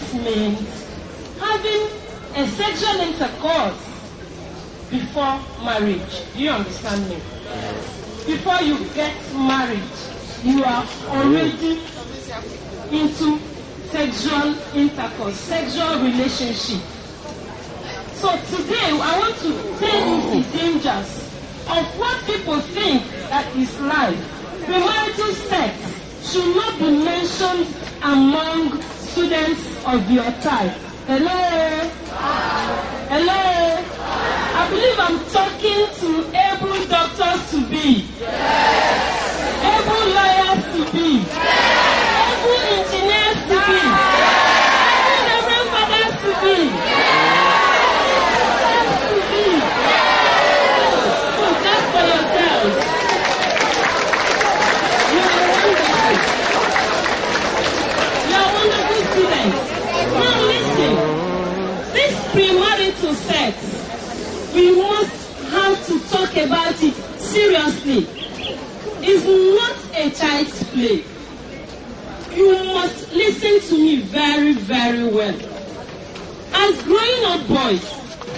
This means having a sexual intercourse before marriage. Do you understand me? Before you get married, you are already into sexual intercourse, sexual relationship. So today, I want to tell you the dangers of what people think that is life. Premarital sex should not be mentioned among students of your type. Hello? Hello? I believe I'm talking to able doctors to be, able lawyers to be, able engineers to be, able reverend fathers to be. So that's for yourselves. You are wonderful students. Now listen, this premarital sex, we must have to talk about it seriously. It's not a child's play. You must listen to me very, very well. As growing up boys,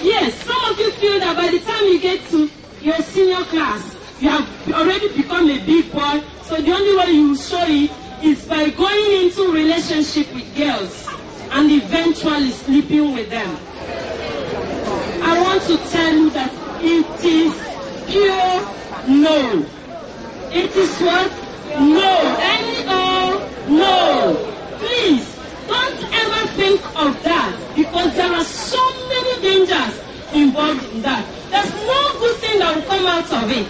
yes, some of you feel that by the time you get to your senior class, you have already become a big boy, so the only way you show it is by going into relationship with girls and eventually sleeping with them. I want to tell you that it is pure no. It is what? No. No. Please, don't ever think of that, because there are so many dangers involved in that. There's no good thing that will come out of it.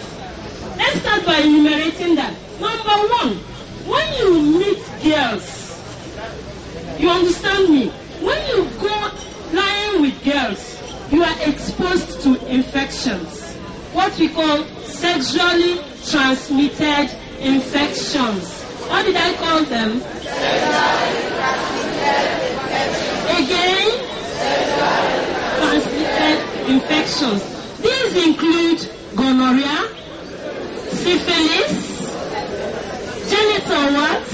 Let's start by enumerating that. Number one, when you meet girls, you understand me? When you go lying with girls, you are exposed to infections, what we call sexually transmitted infections. What did I call them? Sexually transmitted infections. Again? Sexually transmitted infections. These include gonorrhea, syphilis, genital warts.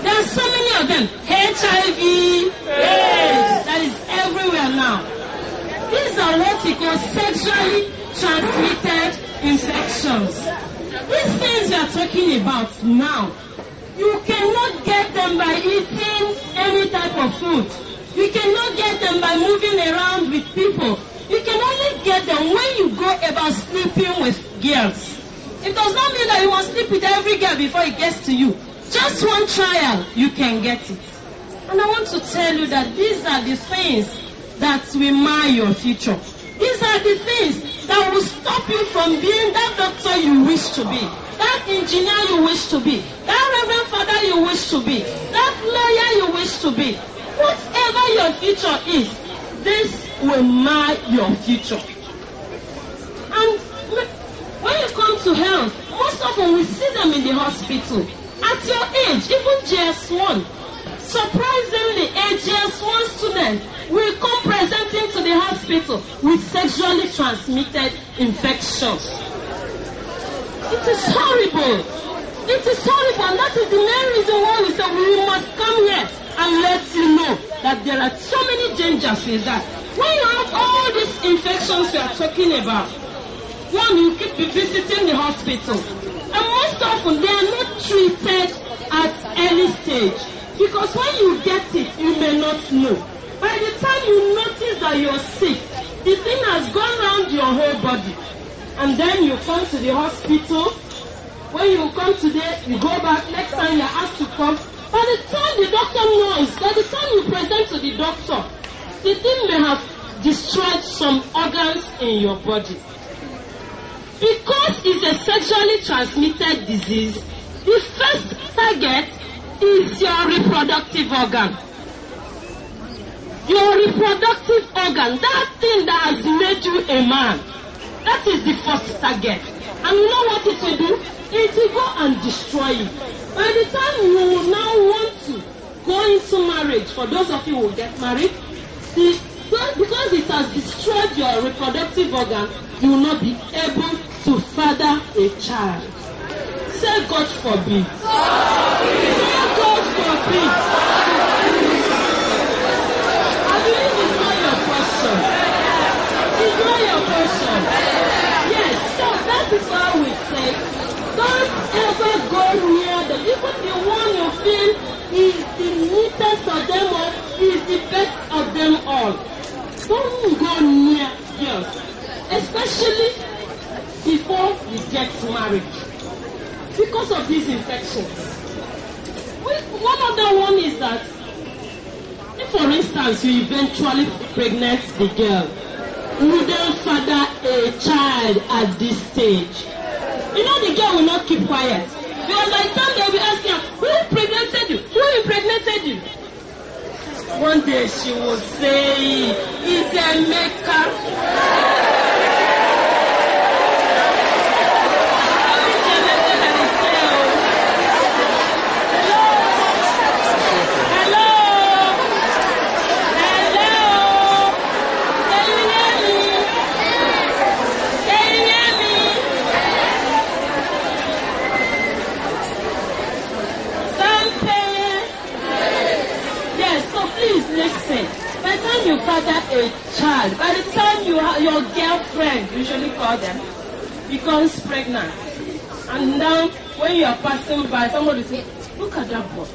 There are so many of them. HIV, AIDS, that is everywhere now. These are what we call sexually transmitted infections. These things we are talking about now, you cannot get them by eating any type of food. You cannot get them by moving around with people. You can only get them when you go about sleeping with girls. It does not mean that you must sleep with every girl before it gets to you. Just one trial, you can get it. And I want to tell you that these are the things that will mar your future. These are the things that will stop you from being that doctor you wish to be, that engineer you wish to be, that reverend father you wish to be, that lawyer you wish to be. Whatever your future is, this will mar your future. And when you come to health, most often we see them in the hospital. At your age, even GS1, surprisingly, a GS1 student will come presenting to the hospital with sexually transmitted infections. It is horrible. It is horrible, and that is the main reason why we say we must come here and let you know that there are so many dangers with that. When you have all these infections we are talking about, one, you keep visiting the hospital, and most often they are not treated at early stage, because when you get it, you may not know. By the time you notice that you're sick, the thing has gone around your whole body. And then you come to the hospital. When you come today, you go back. Next time you're asked to come. By the time the doctor knows, by the time you present to the doctor, the thing may have destroyed some organs in your body. Because it's a sexually transmitted disease, the first target is your reproductive organ. Your reproductive organ, that thing that has made you a man, that is the first target. And you know what it will do? It will go and destroy you. By the time you will now want to go into marriage, for those of you who will get married, because it has destroyed your reproductive organ, you will not be able to father a child. Say God forbid. Say God forbid. sweetest of them all. He is the best of them all. Don't go near girls, especially before you get married, because of these infections. One other one is that if, for instance, you eventually pregnant the girl, you then father a child at this stage. You know the girl will not keep quiet. Because by the time they'll be asking her, who impregnated you? Who impregnated you? One day she will say, it's a maker. Listen, by the time you father a child, by the time your girlfriend, usually call them, becomes pregnant, and now when you are passing by, somebody say, look at that boy.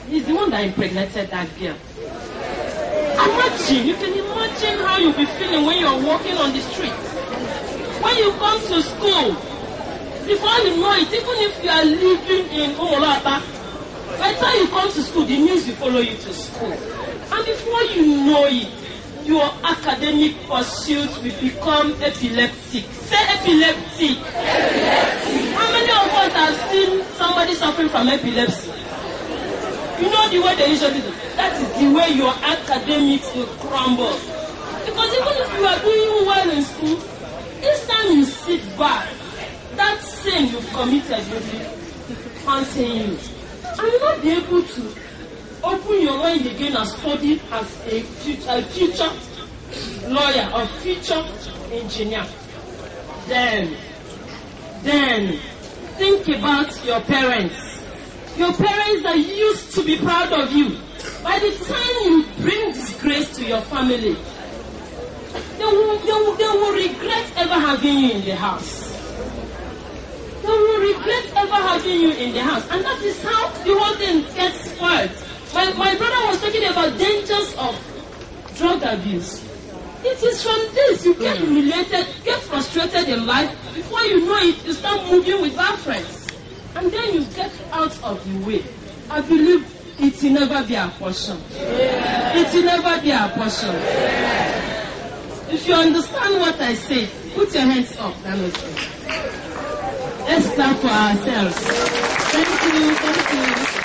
He's the one that impregnated that girl. Imagine, you can imagine how you'll be feeling when you're walking on the street. When you come to school, before you know it, even if you are living in Umolata, by the time you come to school, the news will follow you to school. And before you know it, your academic pursuits will become epileptic. Say epileptic. Epileptic. How many of us have seen somebody suffering from epilepsy? You know the way they usually do. That is the way your academics will crumble. Because even if you are doing well in school, each time you sit back, that sin you've committed will be haunting you. And you will not be able to open your mind again and study as a future lawyer or future engineer. Then think about your parents. Your parents that used to be proud of you. By the time you bring disgrace to your family, they will regret ever having you in the house. They will regret ever having you in the house. And that is how the whole thing gets spoiled. My brother was talking about dangers of drug abuse. It is from this you get humiliated, get frustrated in life. Before you know it, you start moving with bad friends. And then you get out of the way. I believe it will never be our portion. It will never be our portion. If you understand what I say, put your hands up. Let's clap for ourselves. Thank you.